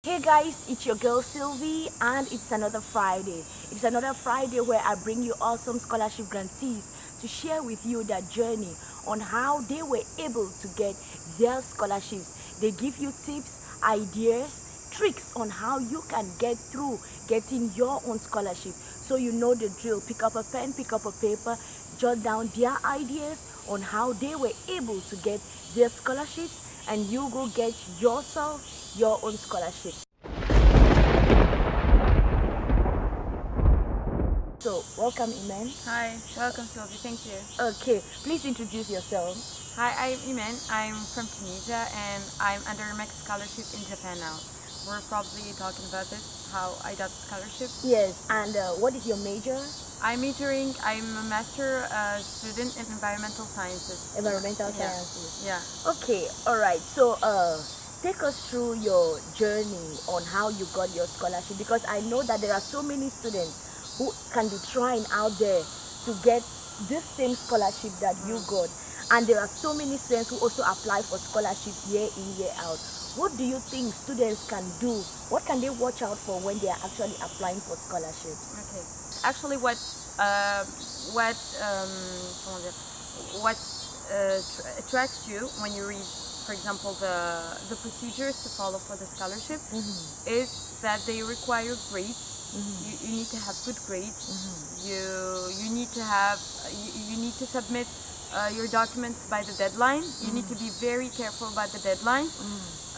Hey guys, it's your girl Sylvie and it's another Friday. It's another Friday where I bring you awesome scholarship grantees to share with you their journey on how they were able to get their scholarships. They give you tips, ideas, tricks on how you can get through getting your own scholarship. So you know the drill. Pick up a pen, pick up a paper, jot down their ideas on how they were able to get their scholarships, and you go get yourself your own scholarship. So, welcome, Iman. Hi, welcome Sylvie, thank you. Okay, please introduce yourself. Hi, I'm Iman. I'm from Tunisia and I'm under MEXT Scholarship in Japan now. We're probably talking about this, how I got the scholarship. Yes, and what is your major? I'm a master student in environmental sciences. Environmental sciences. Yeah. Okay, alright. So, take us through your journey on how you got your scholarship, because I know that there are so many students who can be trying out there to get this same scholarship that you got, and there are so many students who also apply for scholarships year in, year out. What do you think students can do? What can they watch out for when they are actually applying for scholarships? Okay. Actually, what attracts you when you read, for example, the procedures to follow for the scholarship is that they require grades. You need to have good grades. You need to have you need to submit your documents by the deadline. You need to be very careful about the deadline.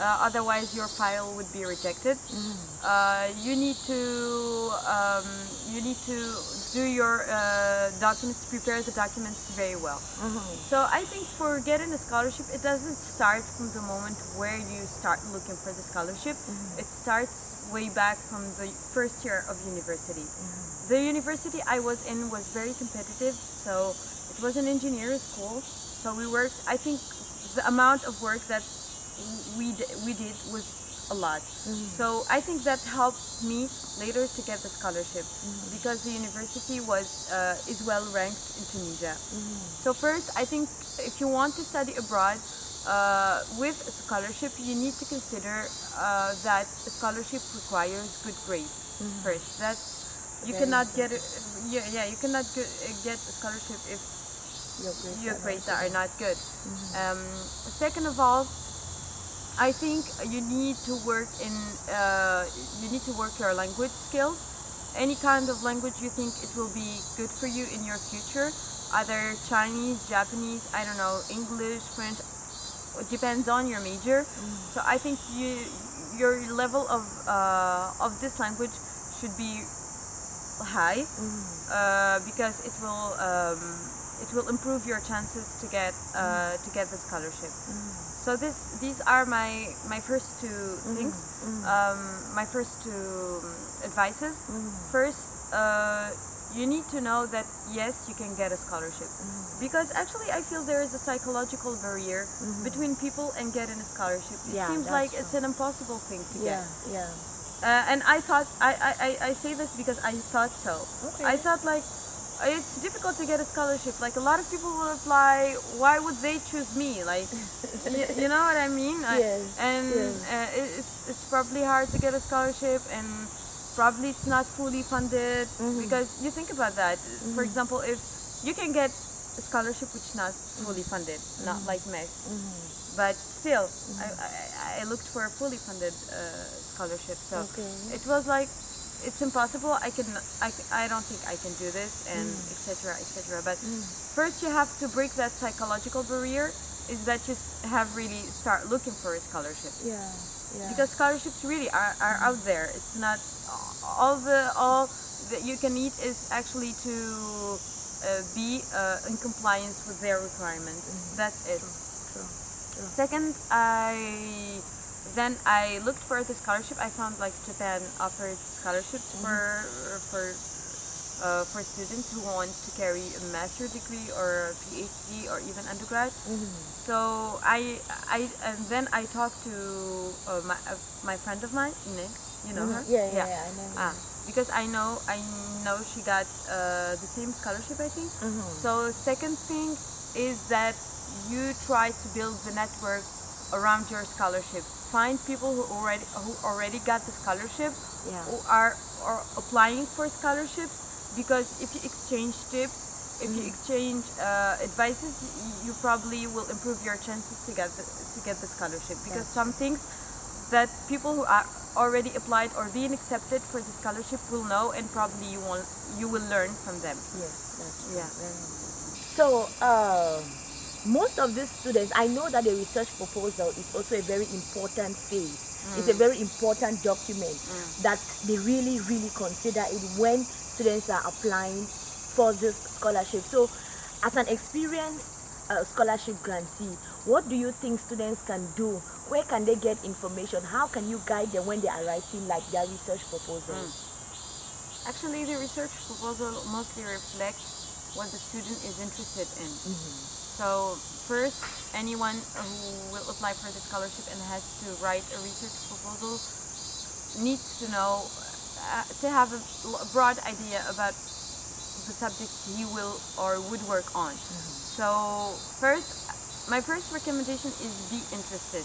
Otherwise, your file would be rejected. You need to do your documents, prepare the documents very well. So I think for getting a scholarship, it doesn't start from the moment where you start looking for the scholarship. It starts way back from the first year of university. The university I was in was very competitive, so it was an engineering school. So we worked, I think the amount of work that we did was a lot. So I think that helped me later to get the scholarship because the university is well ranked in Tunisia. So first, I think if you want to study abroad with a scholarship, you need to consider that a scholarship requires good grades first. That's you cannot get it. Yeah, you cannot get a scholarship if your grades are not good. Second of all, I think you need to work your language skills. Any kind of language you think it will be good for you in your future, either Chinese, Japanese, I don't know, English, French. It depends on your major. So I think your level of this language should be high because it will improve your chances to get the scholarship. So these are my first two things, my first two advices. First, you need to know that yes, you can get a scholarship, because actually I feel there is a psychological barrier between people and getting a scholarship. It seems like it's an impossible thing to get. And I thought I say this because I thought so. I thought like it's difficult to get a scholarship. Like a lot of people will apply. Why would they choose me? Like, you know what I mean? It's probably hard to get a scholarship, and probably it's not fully funded because you think about that. For example, if you can get a scholarship which is not fully funded, not like MEXT, but still, I looked for a fully funded scholarship. So it was like, it's impossible. I don't think I can do this, and etc. etc. But first, you have to break that psychological barrier. Is that you have really start looking for a scholarship? Because scholarships really are out there. It's not all that you can need is actually to be in compliance with their requirements. That's it. Second, I looked for the scholarship. I found like Japan offered scholarships for students who want to carry a master's degree or a PhD or even undergrad. So then I talked to my friend of mine, Iman. You know her? Yeah, I know. Because I know she got the same scholarship, I think. So second thing is that you try to build the network around your scholarship. find people who already got the scholarship, Yeah. who are applying for scholarships, because if you exchange tips, if you exchange advices, you probably will improve your chances to get the scholarship, because That's some things that people who are already applied or being accepted for the scholarship will know, and probably you will learn from them. Yes, that's true. Yeah. Very nice. So, most of these students, I know that the research proposal is also a very important phase. It's a very important document that they really, really consider it when students are applying for this scholarship. So, as an experienced scholarship grantee, what do you think students can do? Where can they get information? How can you guide them when they are writing like their research proposals? Actually, the research proposal mostly reflects what the student is interested in. So first, anyone who will apply for the scholarship and has to write a research proposal needs to know, to have a broad idea about the subject he will or would work on. So first, my first recommendation is be interested.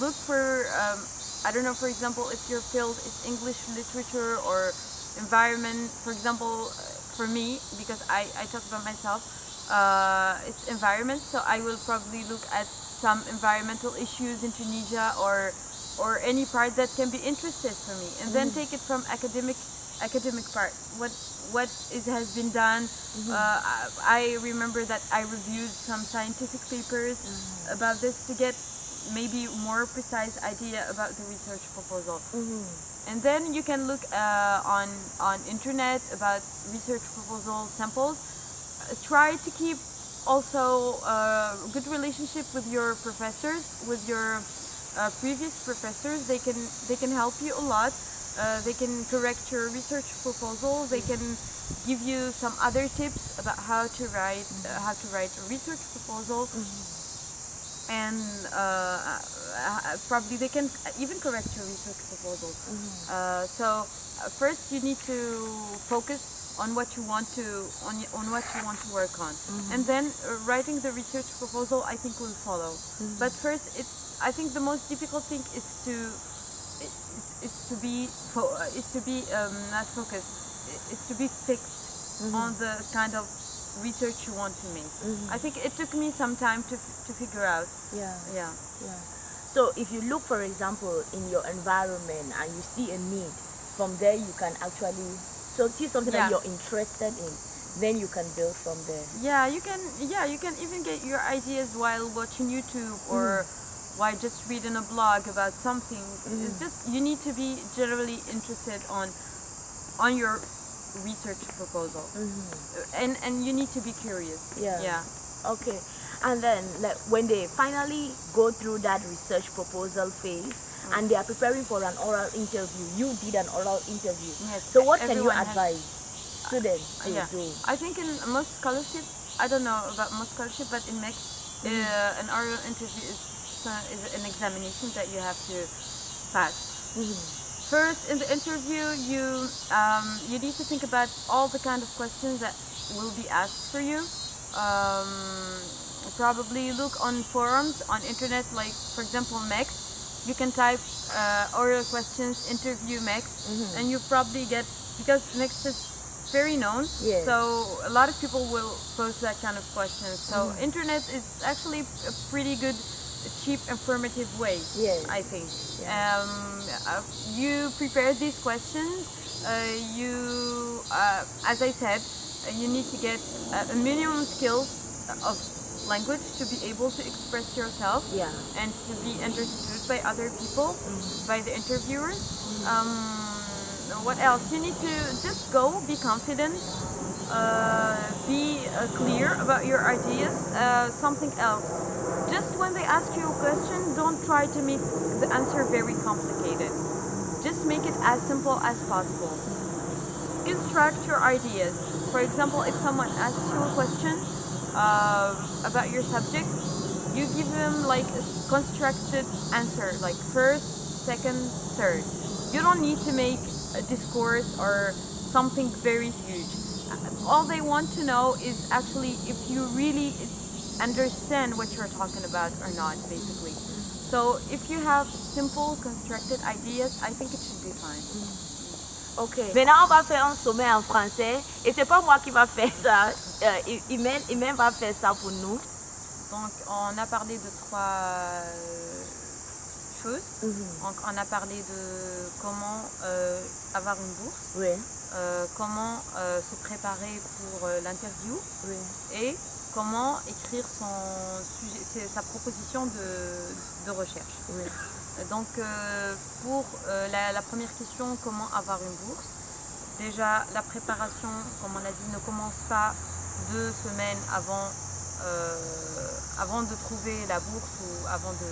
Look for, I don't know, for example, if your field is English literature or environment, for example, for me, because I talk about myself, it's environment, so I will probably look at some environmental issues in Tunisia, or any part that can be interested for me, and then take it from academic part. What has been done. I remember that I reviewed some scientific papers about this to get maybe more precise idea about the research proposal. And then you can look on internet about research proposal samples. Try to keep also a good relationship with your professors, with your previous professors. They can help you a lot. They can correct your research proposal. They can give you some other tips about how to write a research proposal. And probably they can even correct your research proposal. So first you need to focus on what you want to work on, and then writing the research proposal, I think, will follow. But first, I think the most difficult thing is to be not focused, is to be fixed on the kind of research you want to make. I think it took me some time to figure out. Yeah. So if you look, for example, in your environment and you see a need, from there you can actually see something that you're interested in, then you can build from there. You can even get your ideas while watching YouTube or while just reading a blog about something. It's just, you need to be generally interested on your research proposal, and you need to be curious. Okay. And then, like, when they finally go through that research proposal phase and they are preparing for an oral interview, you did an oral interview. Yes. So what can you advise students to do? I think in most scholarship, I don't know about most scholarship, but in MEXT, an oral interview is an examination that you have to pass. First, in the interview, you need to think about all the kind of questions that will be asked for you. Probably look on forums on internet, like for example MEXT. You can type oral questions interview MEXT, and you probably get, because MEXT is very known, so a lot of people will post that kind of questions. So internet is actually a pretty good, cheap, informative way, I think. You prepare these questions. As I said, you need to get a minimum skills of language to be able to express yourself and to be understood by other people, by the interviewers. What else? You need to just go, be confident, be clear about your ideas. Something else, just when they ask you a question, don't try to make the answer very complicated. Just make it as simple as possible. Construct your ideas. For example, if someone asks you a question about your subject, you give them like a constructed answer, like first, second, third. You don't need to make a discourse or something very huge. All they want to know is actually if you really understand what you're talking about or not, basically. So if you have simple constructed ideas, I think it should be fine. Ok. Maintenant, on va faire un sommet en français. Et c'est pas moi qui va faire ça. Iman va faire ça pour nous. Donc, on a parlé de 3 choses. Donc, on a parlé de comment avoir une bourse, Oui. comment se préparer pour l'interview Oui. et comment écrire sa proposition de recherche. Oui. Donc, pour la première question, comment avoir une bourse, déjà la préparation, comme on l'a dit, ne commence pas 2 semaines avant de trouver la bourse ou avant de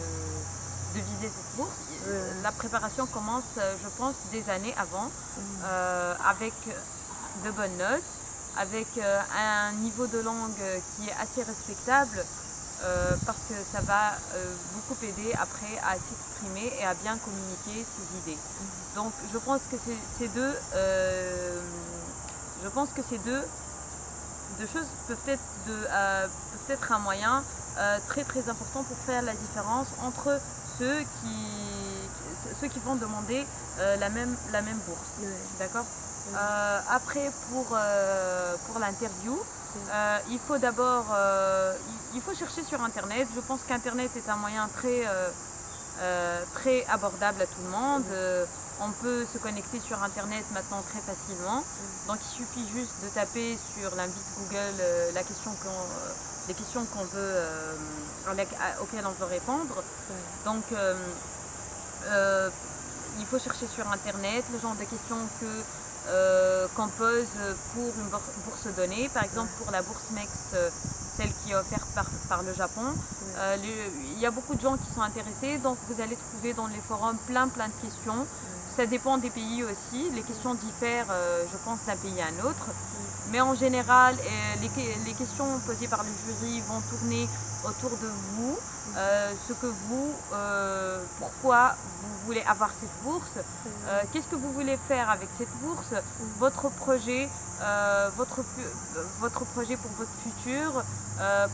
viser cette bourse. La préparation commence, je pense, des années avant, avec de bonnes notes, avec un niveau de langue qui est assez respectable, parce que ça va beaucoup aider après à s'exprimer et à bien communiquer ses idées. Donc je pense que ces deux choses peuvent être un moyen très très important pour faire la différence entre ceux qui vont demander la même bourse. D'accord. Après, pour l'interview, il faut d'abord chercher sur Internet. Je pense qu'Internet est un moyen très abordable à tout le monde. On peut se connecter sur Internet maintenant très facilement. Donc il suffit juste de taper sur l'invite Google les questions auxquelles on veut répondre. Donc il faut chercher sur Internet le genre de questions qu'on pose pour une bourse donnée. Par exemple, pour la bourse MEXT, celle qui est offerte par le Japon, il y a beaucoup de gens qui sont intéressés, donc vous allez trouver dans les forums plein de questions. Ça dépend des pays aussi, les questions diffèrent, je pense, d'un pays à un autre. Mais en général, les questions posées par le jury vont tourner autour de vous, pourquoi vous voulez avoir cette bourse, qu'est-ce que vous voulez faire avec cette bourse, votre projet pour votre futur,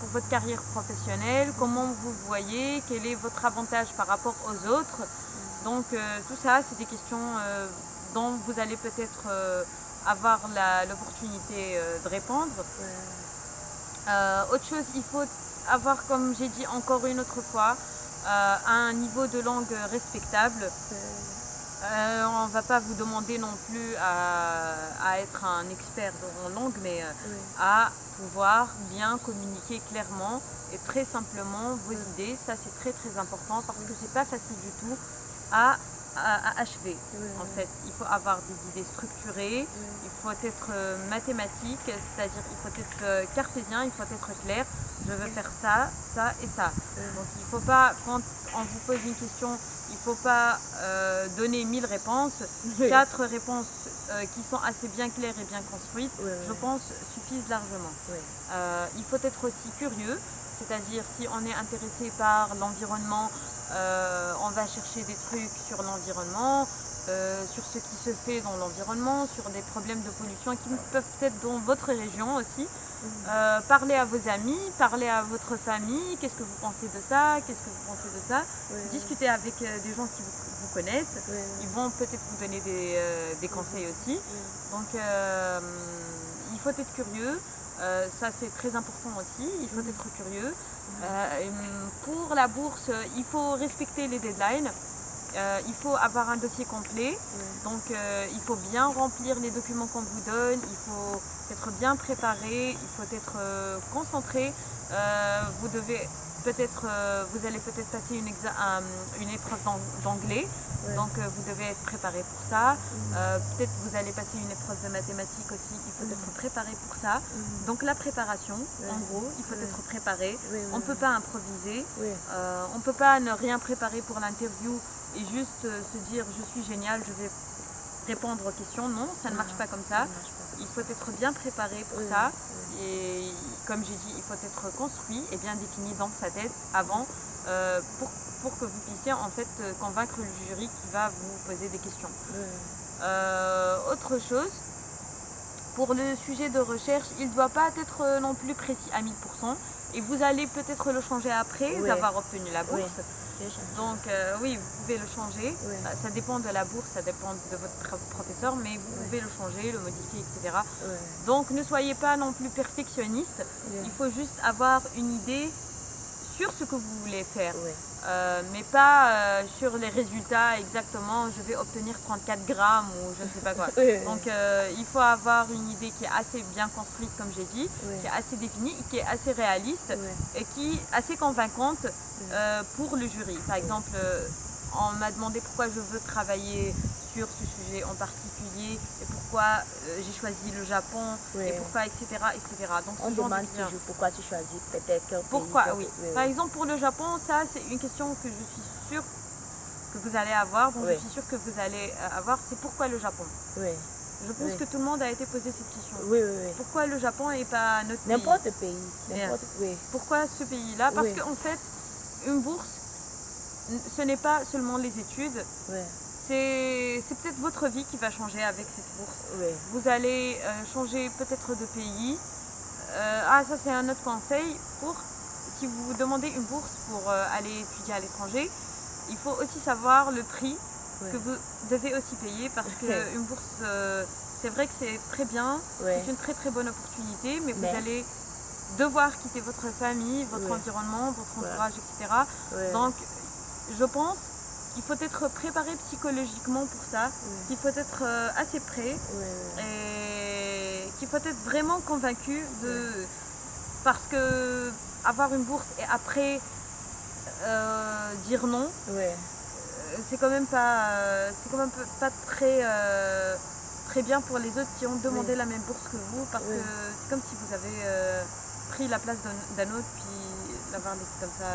pour votre carrière professionnelle, comment vous voyez, quel est votre avantage par rapport aux autres. Donc tout ça, c'est des questions dont vous allez peut-être avoir l'opportunité de répondre. Autre chose, il faut avoir, comme j'ai dit encore une autre fois, un niveau de langue respectable. On ne va pas vous demander non plus à être un expert en langue, mais à pouvoir bien communiquer clairement et très simplement vos idées. Ça, c'est très très important parce que c'est pas facile du tout à achever. En fait, il faut avoir des idées structurées, il faut être mathématique, c'est-à-dire il faut être cartésien, il faut être clair. Je veux faire ça, ça et ça. Donc il faut pas, quand on vous pose une question, il ne faut pas donner 1000 réponses. 4 réponses qui sont assez bien claires et bien construites, je pense, suffisent largement. Il faut être aussi curieux, c'est-à-dire si on est intéressé par l'environnement, on va chercher des trucs sur l'environnement, sur ce qui se fait dans l'environnement, sur des problèmes de pollution qui peuvent être dans votre région aussi. Parlez à vos amis, parlez à votre famille, qu'est-ce que vous pensez de ça, discutez avec des gens qui vous connaissent, ils vont peut-être vous donner des conseils aussi. Donc il faut être curieux, ça c'est très important aussi, il faut être curieux. Pour la bourse, il faut respecter les deadlines. Il faut avoir un dossier complet, donc il faut bien remplir les documents qu'on vous donne, il faut être bien préparé, il faut être concentré. Vous allez peut-être passer une épreuve d'anglais, donc vous devez être préparé pour ça. Peut-être vous allez passer une épreuve de mathématiques aussi, il faut être préparé pour ça. Donc la préparation, en gros, il faut être préparé. On ne peut pas improviser, on ne peut pas ne rien préparer pour l'interview et juste se dire je suis génial, je vais répondre aux questions. Non, ça ne marche pas comme ça. Il faut être bien préparé pour ça et comme j'ai dit, il faut être construit et bien défini dans sa tête avant pour que vous puissiez en fait convaincre le jury qui va vous poser des questions. Autre chose, pour le sujet de recherche, il ne doit pas être non plus précis à 1000%. Et vous allez peut-être le changer après avoir obtenu la bourse. Donc oui, vous pouvez le changer. Ça dépend de la bourse, ça dépend de votre professeur, mais vous pouvez le changer, le modifier, etc. Donc ne soyez pas non plus perfectionniste. Il faut juste avoir une idée sur ce que vous voulez faire, mais pas sur les résultats exactement. Je vais obtenir 34 grammes ou je ne sais pas quoi. Donc il faut avoir une idée qui est assez bien construite, comme j'ai dit, qui est assez définie, qui est assez réaliste et qui est assez convaincante pour le jury. Par exemple, on m'a demandé pourquoi je veux travailler sur ce sujet en particulier et pourquoi j'ai choisi le Japon et pourquoi, etc. etc. Donc, on demande toujours pourquoi tu choisis peut-être quel pays. Pourquoi, oui. Par exemple, pour le Japon, ça c'est une question que je suis sûre que vous allez avoir, donc je suis sûre que vous allez avoir, c'est pourquoi le Japon. Je pense que tout le monde a été posé cette question. Pourquoi le Japon et pas notre pays? N'importe pays. Pourquoi ce pays-là? Parce qu'en fait, une bourse, ce n'est pas seulement les études, c'est peut-être votre vie qui va changer avec cette bourse. Vous allez changer peut-être de pays. Ça c'est un autre conseil. Si vous demandez une bourse pour aller étudier à l'étranger, il faut aussi savoir le prix que vous devez aussi payer, parce qu'une bourse, c'est vrai que c'est très bien, c'est une très très bonne opportunité, mais vous allez devoir quitter votre famille, votre environnement, votre entourage, etc. Donc je pense qu'il faut être préparé psychologiquement pour ça, qu'il faut être assez prêt et qu'il faut être vraiment convaincu parce que avoir une bourse et après dire non, c'est quand même pas très bien pour les autres qui ont demandé la même bourse que vous, parce que c'est comme si vous avez pris la place d'un autre puis l'avoir laissé comme ça.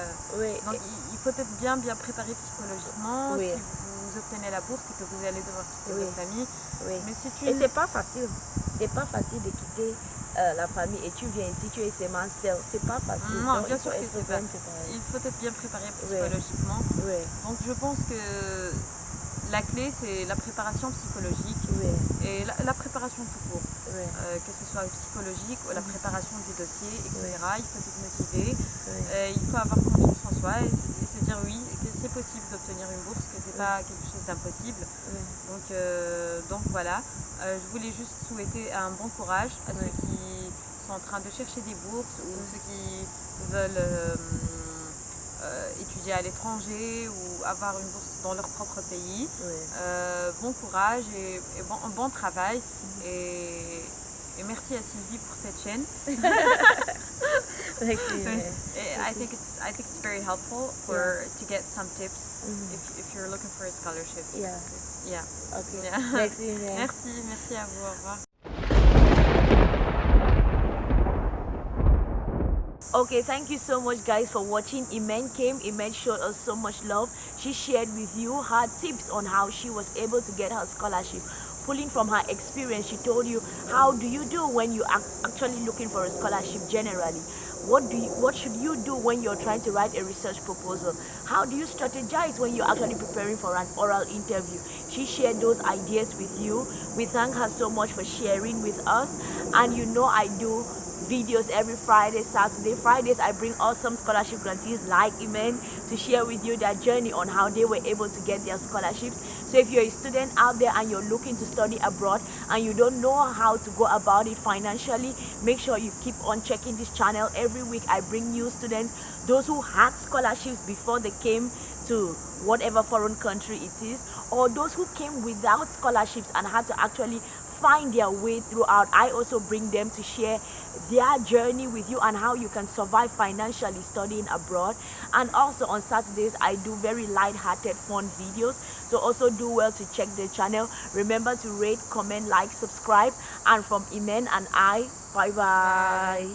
Donc il faut être bien préparé psychologiquement si vous obtenez la bourse et que vous allez devoir quitter votre famille. Mais et c'est pas facile. C'est pas facile de quitter la famille et tu viens ici, tu es seulement seul. C'est pas facile. Non, bien sûr que c'est pas. Il faut être bien préparé psychologiquement. Donc je pense que la clé c'est la préparation psychologique et la préparation tout court. Que ce soit psychologique ou la préparation du dossier, etc. Il faut être motivé, il faut avoir confiance en soi et se dire oui, que c'est possible d'obtenir une bourse, que c'est pas quelque chose d'impossible. Donc voilà, je voulais juste souhaiter un bon courage à ceux qui sont en train de chercher des bourses ou ceux qui veulent étudier à l'étranger ou avoir une bourse dans leur propre pays. Bon courage et bon travail et merci à Sylvie pour cette chaîne. I think it's very helpful to get some tips if you're looking for a scholarship. Merci à vous, au revoir. Okay, thank you so much guys for watching. Iman came, Iman showed us so much love. She shared with you her tips on how she was able to get her scholarship. Pulling from her experience, she told you how do you do when you are actually looking for a scholarship generally. What should you do when you're trying to write a research proposal? How do you strategize when you're actually preparing for an oral interview? She shared those ideas with you. We thank her so much for sharing with us. And you know I do videos every Friday, Saturday. Fridays I bring awesome scholarship grantees like Iman to share with you their journey on how they were able to get their scholarships. So if you're a student out there and you're looking to study abroad and you don't know how to go about it financially, make sure you keep on checking this channel. Every week I bring new students, those who had scholarships before they came to whatever foreign country it is, or those who came without scholarships and had to actually find their way throughout. I also bring them to share their journey with you and how you can survive financially studying abroad. And also on Saturdays I do very light-hearted fun videos, so also do well to check the channel. Remember to rate, comment, like, subscribe. And from Iman and I, bye bye.